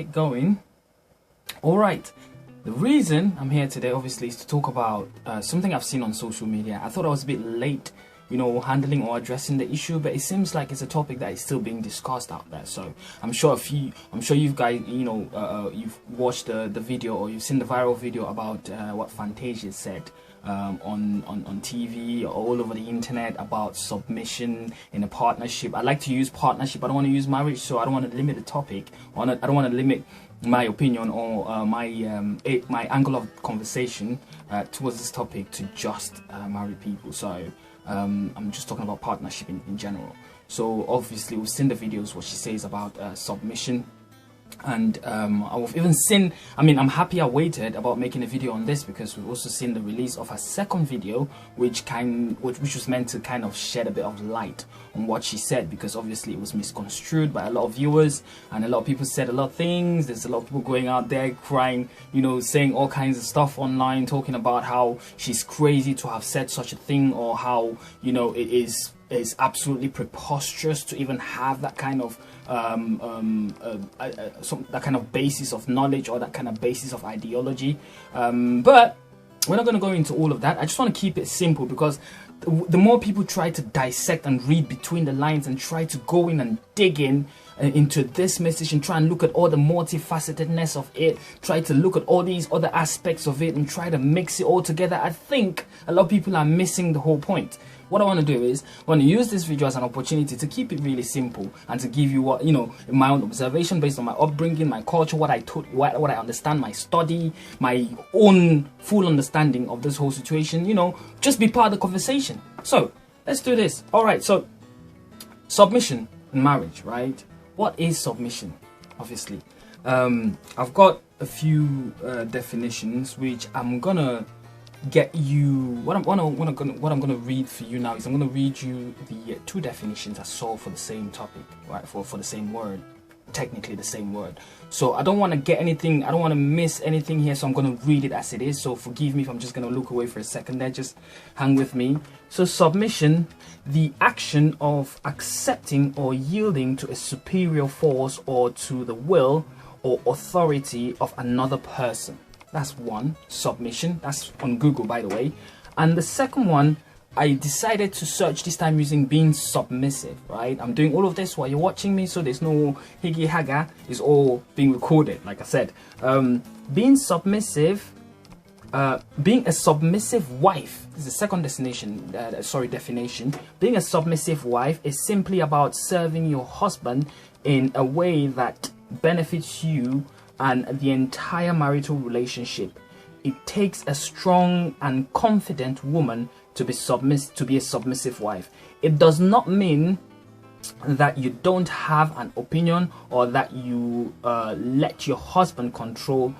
it going. All right. The reason I'm here today, obviously, is to talk about something I've seen on social media. I thought I was a bit late, handling or addressing the issue, but it seems like it's a topic that is still being discussed out there. So I'm sure you guys, you've watched the video or you've seen the viral video about what Fantasia said on TV or all over the internet about submission in a partnership. I like to use partnership. I don't want to use marriage, so I don't want to limit the topic. I don't want to limit my opinion or my angle of conversation towards this topic to just married people. So I'm just talking about partnership in general. So obviously we've seen the videos, what she says about submission. And I've even seen, I'm happy I waited about making a video on this, because we've also seen the release of her second video, which was meant to kind of shed a bit of light on what she said, because obviously it was misconstrued by a lot of viewers, and a lot of people said a lot of things. There's a lot of people going out there crying, saying all kinds of stuff online, talking about how she's crazy to have said such a thing, or how, it is absolutely preposterous to even have that kind of that kind of basis of knowledge or that kind of basis of ideology. But we're not going to go into all of that. I just want to keep it simple, because the more people try to dissect and read between the lines and try to go in and dig in into this message and try and look at all the multifacetedness of it, try to look at all these other aspects of it and try to mix it all together, I think a lot of people are missing the whole point. What I want to do is I want to use this video as an opportunity to keep it really simple and to give you what, my own observation based on my upbringing, my culture, what I understand, my study, my own full understanding of this whole situation, just be part of the conversation. So let's do this. All right. So submission in marriage, right? What is submission? Obviously, I've got a few definitions which I'm gonna get you. What I'm gonna read for you now is I'm gonna read you the two definitions I saw for the same topic, right? For the same word, technically the same word. So I don't want to get anything. I don't want to miss anything here. So I'm gonna read it as it is. So forgive me if I'm just gonna look away for a second there. Just hang with me. So submission, the action of accepting or yielding to a superior force or to the will or authority of another person. That's one, submission. That's on Google, by the way. And the second one, I decided to search this time using being submissive, right? I'm doing all of this while you're watching me, so there's no higgy haga. It's all being recorded, like I said. Being submissive, being a submissive wife is the second definition. Being a submissive wife is simply about serving your husband in a way that benefits you and the entire marital relationship. It takes a strong and confident woman to be a submissive wife. It does not mean that you don't have an opinion or that you let your husband control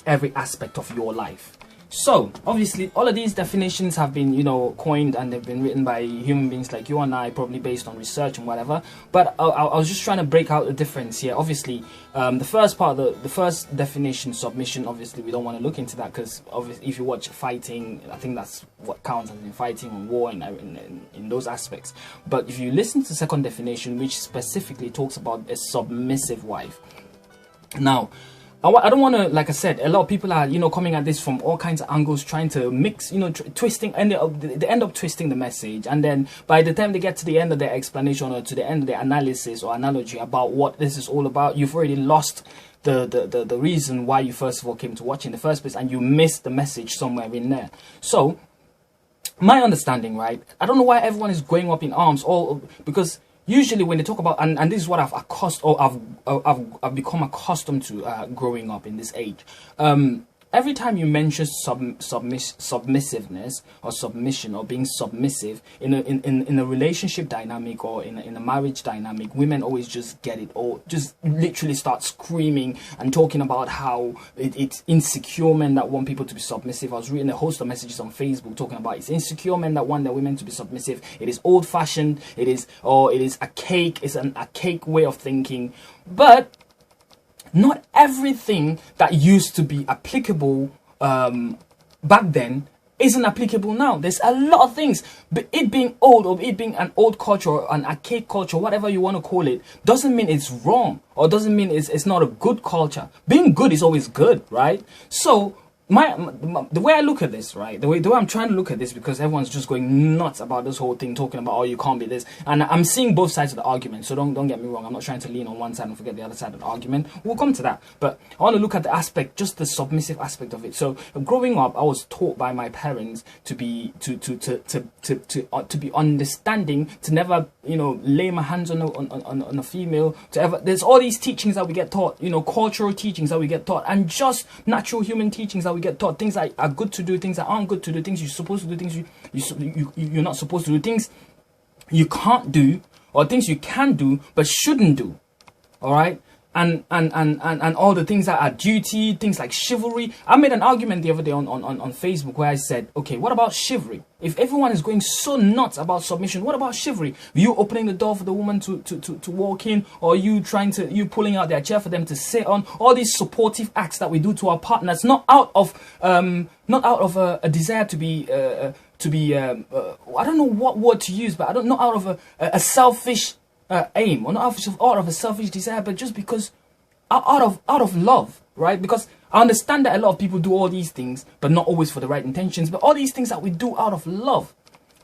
every aspect of your life. So obviously all of these definitions have been coined, and they've been written by human beings like you and I, probably based on research and whatever, but I was just trying to break out the difference here. Obviously the first part of the first definition, submission, obviously we don't want to look into that, because obviously if you watch fighting, I think that's what counts as in fighting and war in those aspects. But if you listen to the second definition, which specifically talks about a submissive wife, now I don't want to, like I said, a lot of people are, coming at this from all kinds of angles, trying to mix, twisting, and they end up twisting the message. And then by the time they get to the end of their explanation or to the end of their analysis or analogy about what this is all about, you've already lost the reason why you first of all came to watch in the first place, and you missed the message somewhere in there. So my understanding, right? I don't know why everyone is going up in arms, because usually when they talk about, and this is what I've become accustomed to growing up in this age. Every time you mention submissiveness or submission or being submissive in a relationship dynamic or in a marriage dynamic, women always just get it, or just literally start screaming and talking about how it's insecure men that want people to be submissive. I was reading a host of messages on Facebook talking about it's insecure men that want their women to be submissive. It is old fashioned. It is archaic. It's an archaic way of thinking. But not everything that used to be applicable back then isn't applicable now. There's a lot of things, but it being old or it being an old culture or an archaic culture, whatever you want to call it, doesn't mean it's wrong or doesn't mean it's not a good culture. Being good is always good, right? So the way I look at this, right, the way I'm trying to look at this, because everyone's just going nuts about this whole thing, talking about, oh, you can't be this, and I'm seeing both sides of the argument, so don't get me wrong, I'm not trying to lean on one side and forget the other side of the argument. We'll come to that, but I want to look at the aspect, just the submissive aspect of it. So growing up, I was taught by my parents to be understanding, to never, you know, lay my hands on a female, to ever. There's all these teachings that we get taught, you know, cultural teachings that we get taught, and just natural human teachings that we get taught, things that are good to do, things that aren't good to do, things you're supposed to do, things you're not supposed to do, things you can't do, or things you can do but shouldn't do. All right, and all the things that are duty, things like chivalry. I made an argument the other day on Facebook where I said, okay, what about chivalry? If everyone is going so nuts about submission, what about chivalry? You opening the door for the woman to walk in, or you pulling out their chair for them to sit on? All these supportive acts that we do to our partners, not out of a desire to be I don't know what word to use, but I don't know, out of a selfish aim, or not out of a selfish desire, but just because out of love, right? Because I understand that a lot of people do all these things, but not always for the right intentions. But all these things that we do out of love,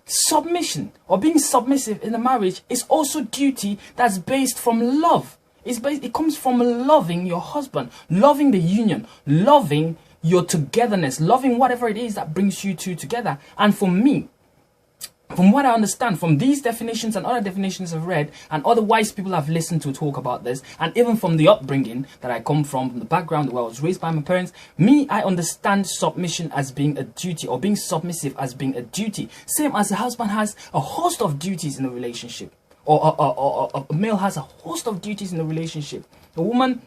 submission or being submissive in a marriage is also duty that's based from love. It comes from loving your husband, loving the union, loving your togetherness, loving whatever it is that brings you two together. And for me, from what I understand, from these definitions and other definitions I've read, and other wise people I've listened to talk about this, and even from the upbringing that I come from the background where I was raised by my parents, I understand submission as being a duty, or being submissive as being a duty. Same as a husband has a host of duties in a relationship, or a male has a host of duties in a relationship. A woman,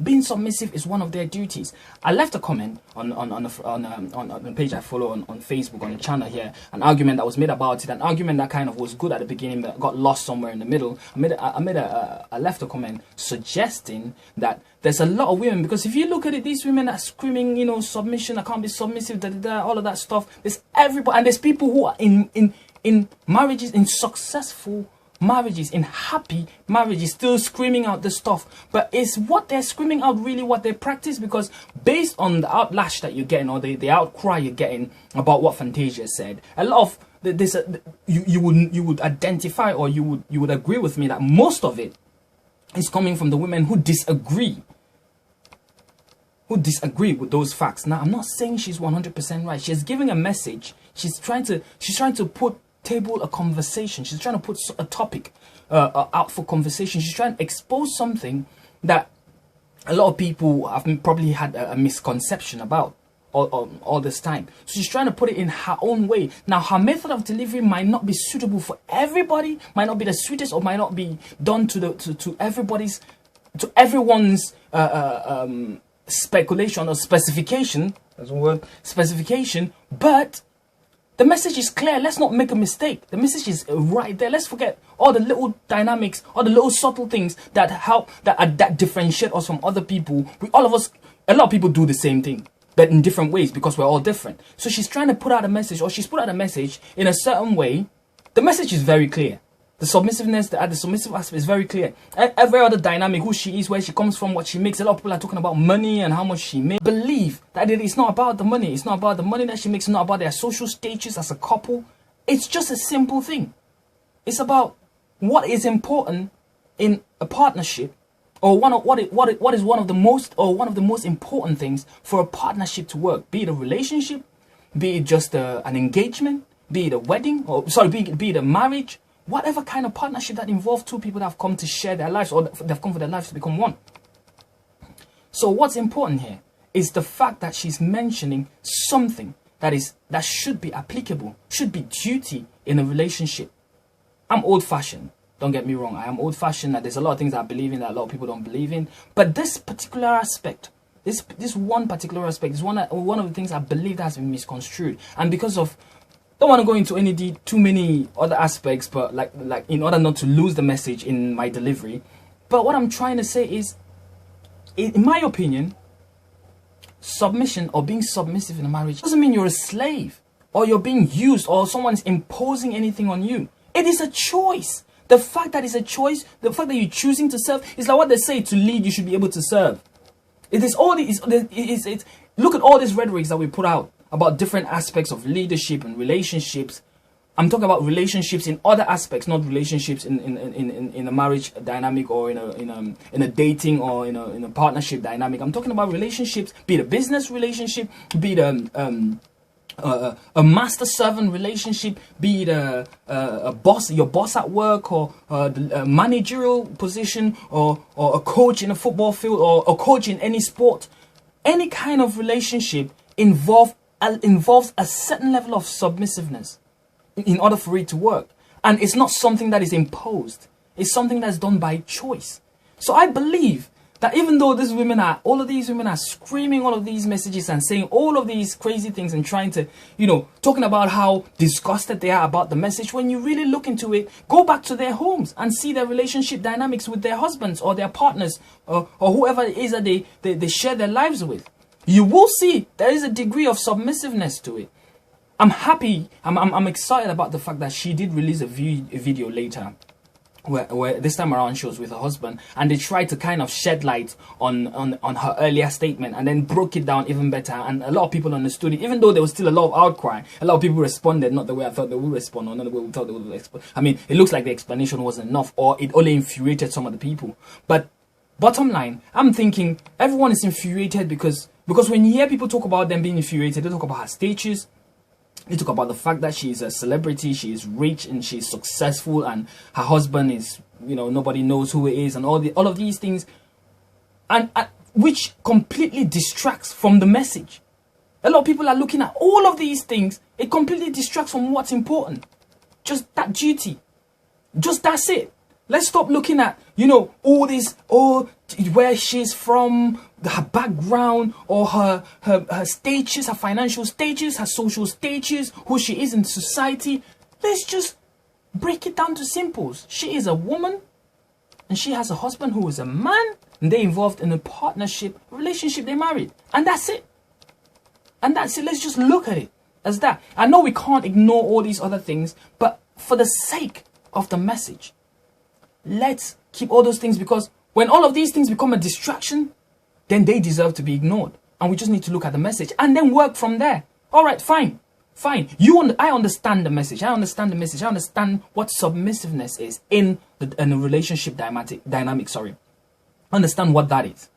being submissive is one of their duties. I left a comment on the page I follow on Facebook, on the channel here, an argument that was made about it, an argument that kind of was good at the beginning but got lost somewhere in the middle. I left a comment suggesting that there's a lot of women, because if you look at it, these women are screaming, you know, submission, I can't be submissive, all of that stuff. There's everybody, and there's people who are in marriages, in successful marriages, in happy marriages, still screaming out this stuff. But is what they're screaming out really what they practice? Because based on the outlash that you're getting, or the outcry you're getting about what Fantasia said, a lot of this you would identify, or you would agree with me that most of it is coming from the women who disagree with those facts. Now, I'm not saying she's 100% right. She's giving a message. She's trying to table a conversation. She's trying to put a topic out for conversation. She's trying to expose something that a lot of people have probably had a misconception about all this time. So she's trying to put it in her own way. Now, her method of delivery might not be suitable for everybody, might not be the sweetest, or might not be done to everyone's speculation or specification. That's a word. Specification, but the message is clear. Let's not make a mistake. The message is right there. Let's forget all the little dynamics, all the little subtle things that help, that differentiate us from other people. A lot of people do the same thing, but in different ways, because we're all different. So she's trying to put out a message, or she's put out a message in a certain way. The message is very clear. The submissiveness, the submissive aspect is very clear. Every other dynamic, who she is, where she comes from, what she makes. A lot of people are talking about money and how much she makes. Believe that it's not about the money. It's not about the money that she makes. It's not about their social status as a couple. It's just a simple thing. It's about what is important in a partnership, or what is one of the most important things for a partnership to work. Be it a relationship, be it just an engagement, be it a wedding, be it a marriage. Whatever kind of partnership that involves two people that have come to share their lives, or they've come for their lives to become one. So what's important here is the fact that she's mentioning something that should be applicable, should be duty in a relationship. I'm old-fashioned. Don't get me wrong. I am old-fashioned. There's a lot of things I believe in that a lot of people don't believe in. But this particular aspect, this one particular aspect is one of the things I believe that has been misconstrued. And because of, don't want to go into too many other aspects, but like in order not to lose the message in my delivery. But what I'm trying to say is, in my opinion, submission or being submissive in a marriage doesn't mean you're a slave. or you're being used, or someone's imposing anything on you. It is a choice. The fact that it's a choice, the fact that you're choosing to serve, is like what they say: to lead, you should be able to serve. It is all it's look at all these rhetorics that we put out about different aspects of leadership and relationships. I'm talking about relationships in other aspects, not relationships in a marriage dynamic, or in a dating, or in a partnership dynamic. I'm talking about relationships, be it a business relationship, be it a master servant relationship, be it a boss, your boss at work, or a managerial position, or a coach in a football field, or a coach in any sport. Any kind of relationship involves a certain level of submissiveness in order for it to work. And it's not something that is imposed. It's something that's done by choice. So I believe that even though all of these women are screaming all of these messages and saying all of these crazy things and trying to, talking about how disgusted they are about the message, when you really look into it, go back to their homes and see their relationship dynamics with their husbands or their partners, or whoever it is that they share their lives with. You will see there is a degree of submissiveness to it. I'm happy, I'm excited about the fact that she did release a video later, where this time around she was with her husband, and they tried to kind of shed light on her earlier statement, and then broke it down even better, and a lot of people understood it. Even though there was still a lot of outcry, a lot of people responded not the way I thought they would respond, or not the way we thought they would respond. I mean, it looks like the explanation wasn't enough, or it only infuriated some of the people. But bottom line, I'm thinking everyone is infuriated because when you hear people talk about them being infuriated, they talk about her status. They talk about the fact that she's a celebrity, she is rich and she's successful, and her husband is, nobody knows who he is, and all of these things, and which completely distracts from the message. A lot of people are looking at all of these things. It completely distracts from what's important. Just that duty. Just that's it. Let's stop looking at, all this, where she's from, her background, or her status, her financial status, her social status, who she is in society. Let's just break it down to simples. She is a woman, and she has a husband who is a man, and they're involved in a partnership, relationship, they're married. And that's it. And that's it. Let's just look at it as that. I know we can't ignore all these other things, but for the sake of the message, let's keep all those things, because when all of these things become a distraction, then they deserve to be ignored. And we just need to look at the message and then work from there. All right, fine. I understand the message. I understand the message. I understand what submissiveness is in a relationship dynamic. I understand what that is.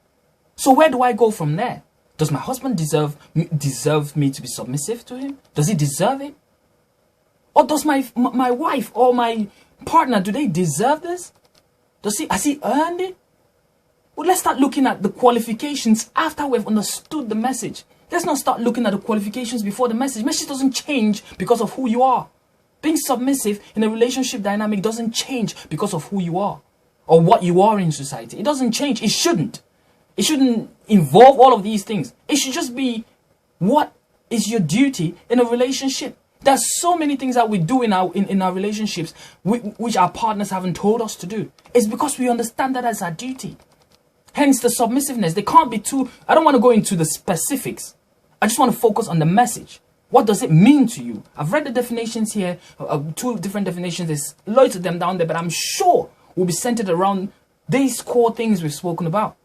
So where do I go from there? Does my husband deserve me to be submissive to him? Does he deserve it? Or does my wife or my partner, do they deserve this? Has he earned it? Well, let's start looking at the qualifications after we've understood the message. Let's not start looking at the qualifications before the message. Message doesn't change because of who you are. Being submissive in a relationship dynamic doesn't change because of who you are or what you are in society. It doesn't change. It shouldn't. It shouldn't involve all of these things. It should just be what is your duty in a relationship. There's so many things that we do in our relationships which our partners haven't told us to do. It's because we understand that as our duty. Hence the submissiveness. They can't be too... I don't want to go into the specifics. I just want to focus on the message. What does it mean to you? I've read the definitions here, 2 different definitions. There's loads of them down there, but I'm sure will be centered around these core things we've spoken about.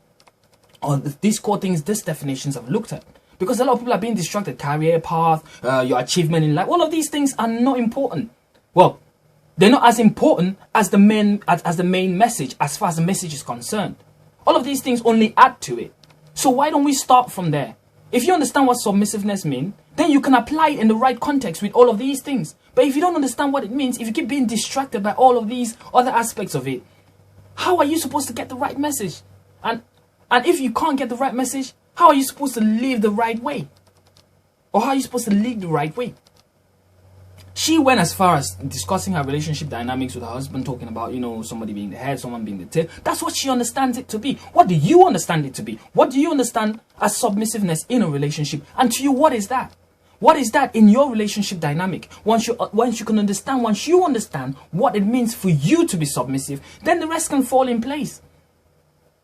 Or these core things, these definitions I've looked at. Because a lot of people are being distracted. Career path, your achievement in life. All of these things are not important. Well, they're not as important as the main message, as far as the message is concerned. All of these things only add to it. So why don't we start from there? If you understand what submissiveness means, then you can apply it in the right context with all of these things. But if you don't understand what it means, if you keep being distracted by all of these other aspects of it, how are you supposed to get the right message? And if you can't get the right message, how are you supposed to live the right way? Or how are you supposed to live the right way? She went as far as discussing her relationship dynamics with her husband, talking about, somebody being the head, someone being the tail. That's what she understands it to be. What do you understand it to be? What do you understand as submissiveness in a relationship? And to you, what is that? What is that in your relationship dynamic? Once you understand what it means for you to be submissive, then the rest can fall in place.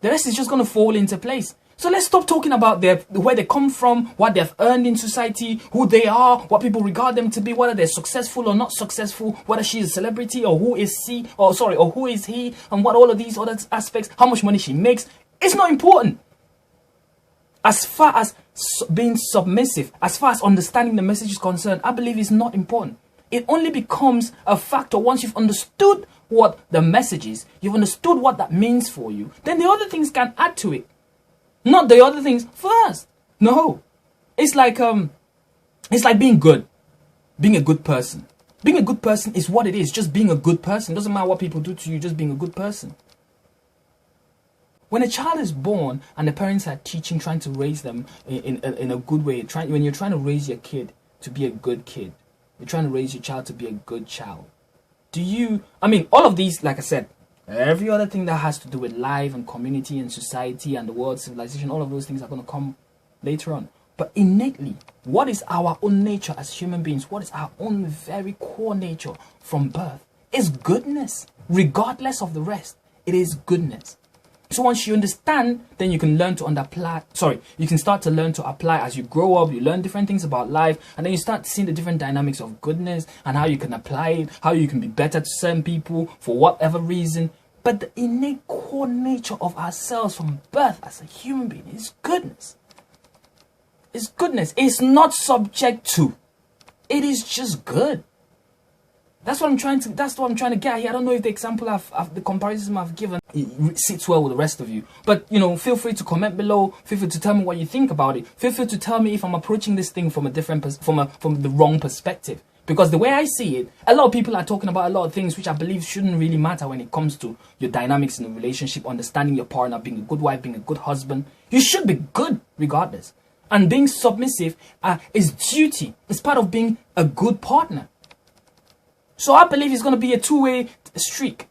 The rest is just going to fall into place. So let's stop talking about where they come from, what they've earned in society, who they are, what people regard them to be, whether they're successful or not successful, whether she's a celebrity or who is who is he, and what all of these other aspects, how much money she makes. It's not important. As far as being submissive, as far as understanding the message is concerned, I believe it's not important. It only becomes a factor once you've understood what the message is, you've understood what that means for you, then the other things can add to it. Not the other things first. No. It's like being good. Being a good person. Being a good person is what it is. Just being a good person. Doesn't matter what people do to you, just being a good person. When a child is born and the parents are teaching, trying to raise them in a good way, when you're trying to raise your kid to be a good kid, you're trying to raise your child to be a good child. All of these, like I said, every other thing that has to do with life and community and society and the world, civilization, all of those things are going to come later on. But innately, what is our own nature as human beings? What is our own very core nature from birth? Is goodness, regardless of the rest. It is goodness. So once you understand, then you can learn to you can start to learn to apply as you grow up. You learn different things about life, and then you start seeing the different dynamics of goodness and how you can apply it, how you can be better to certain people for whatever reason. But the innate core nature of ourselves from birth as a human being is goodness. It's goodness. It's not subject to. It is just good. That's what I'm trying to get here. I don't know if the example the comparison I've given sits well with the rest of you. But, feel free to comment below. Feel free to tell me what you think about it. Feel free to tell me if I'm approaching this thing from a different, from the wrong perspective. Because the way I see it, a lot of people are talking about a lot of things which I believe shouldn't really matter when it comes to your dynamics in a relationship, understanding your partner, being a good wife, being a good husband. You should be good regardless. And being submissive is duty. It's part of being a good partner. So I believe it's going to be a two-way streak.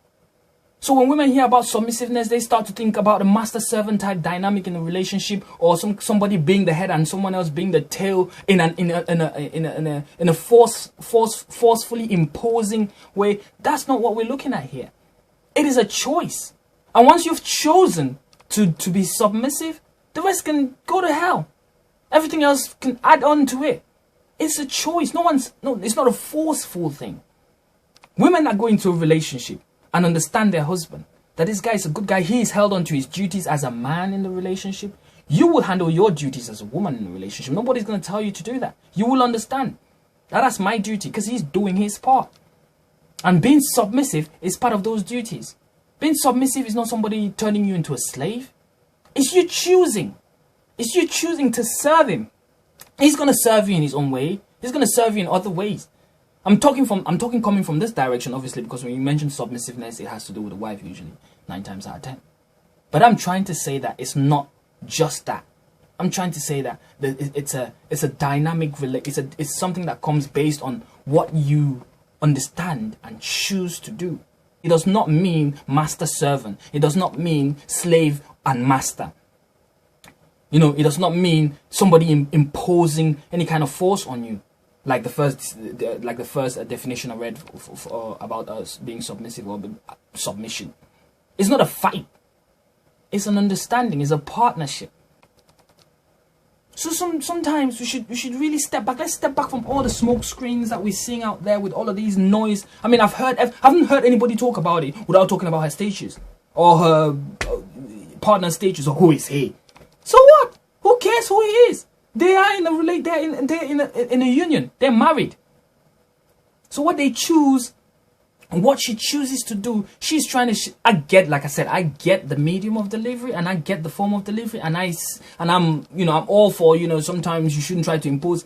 So when women hear about submissiveness, they start to think about a master-servant type dynamic in a relationship, or somebody being the head and someone else being the tail in a forcefully imposing way. That's not what we're looking at here. It is a choice, and once you've chosen to be submissive, the rest can go to hell. Everything else can add on to it. It's a choice. It's not a forceful thing. Women that go into a relationship and understand their husband, that this guy is a good guy, he is held on to his duties as a man in the relationship. You will handle your duties as a woman in the relationship. Nobody's going to tell you to do that. You will understand that that's my duty because he's doing his part. And being submissive is part of those duties. Being submissive is not somebody turning you into a slave. It's you choosing. It's you choosing to serve him. He's going to serve you in his own way. He's going to serve you in other ways. I'm talking coming from this direction, obviously, because when you mention submissiveness, it has to do with the wife usually, 9 times out of 10. But I'm trying to say that it's not just that. I'm trying to say that it's a dynamic it's something that comes based on what you understand and choose to do. It does not mean master servant. It does not mean slave and master. It does not mean somebody imposing any kind of force on you. Like the first definition I read about us being submissive or submission. It's not a fight. It's an understanding. It's a partnership. So sometimes we should really step back. Let's step back from all the smoke screens that we're seeing out there with all of these noise. I mean, I haven't heard anybody talk about it without talking about her status or her partner's status or who is he. So what? Who cares who he is? They are in a union. They're married. So what they choose, and what she chooses to do, she's trying to. I get the medium of delivery, and I get the form of delivery, and I'm all for sometimes you shouldn't try to impose,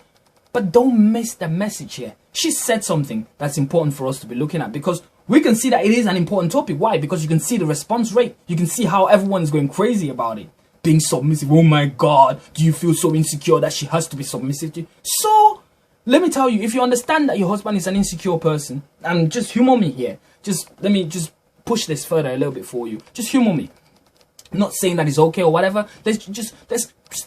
but don't miss the message here. She said something that's important for us to be looking at because we can see that it is an important topic. Why? Because you can see the response rate. You can see how everyone's going crazy about it. Being submissive. Oh my God, do you feel so insecure that she has to be submissive to you? So let me tell you, if you understand that your husband is an insecure person, and just humor me here, let me push this further a little bit for you. Just humor me. I'm not saying that it's okay or whatever. Let's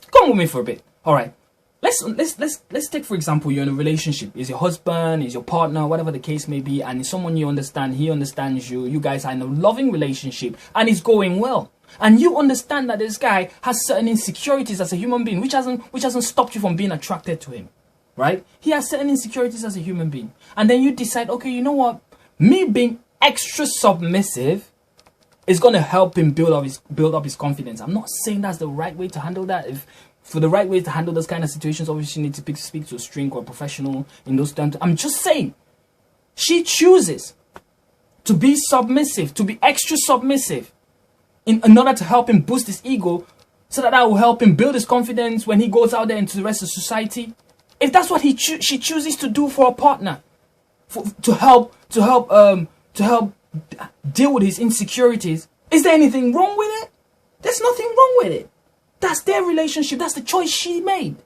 come with me for a bit. All right. Let's take, for example, you're in a relationship. Is your husband, is your partner, whatever the case may be, and it's someone you understand, he understands you. You guys are in a loving relationship, and it's going well. and you understand that this guy has certain insecurities as a human being, which hasn't stopped you from being attracted to him, right? He has certain insecurities as a human being, and then you decide, okay, you know what? Me being extra submissive is going to help him build up his confidence. I'm not saying that's the right way to handle that. If for the right way to handle those kind of situations, obviously you need to speak to a shrink or a professional in those terms. I'm just saying, she chooses to be submissive, to be extra submissive, in order to help him boost his ego, so that will help him build his confidence when he goes out there into the rest of society. If that's what she chooses to do for a partner, to help deal with his insecurities, is there anything wrong with it? There's nothing wrong with it. That's their relationship. That's the choice she made.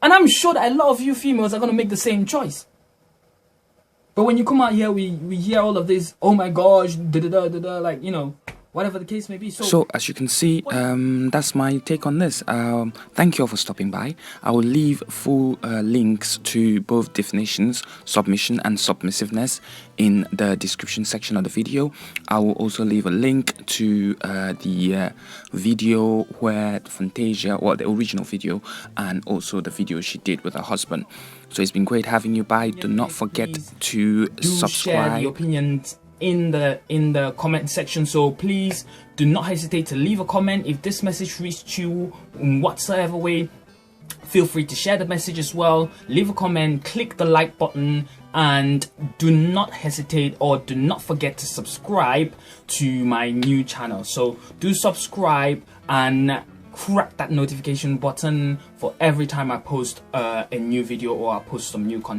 And I'm sure that a lot of you females are going to make the same choice. But when you come out here, we hear all of this, oh my gosh, like, you know, whatever the case may be. So as you can see, that's my take on this. Thank you all for stopping by. I will leave full links to both definitions, submission and submissiveness, in the description section of the video. I will also leave a link to the video where Fantasia, or the original video, and also the video she did with her husband. So it's been great having you by. Do not forget to subscribe. Share the opinions in the comment section, so please do not hesitate to leave a comment. If this message reached you in whatsoever way, feel free to share the message as well. Leave a comment, click the like button, and do not hesitate or do not forget to subscribe to my new channel. So do subscribe and crack that notification button for every time I post a new video or I post some new content.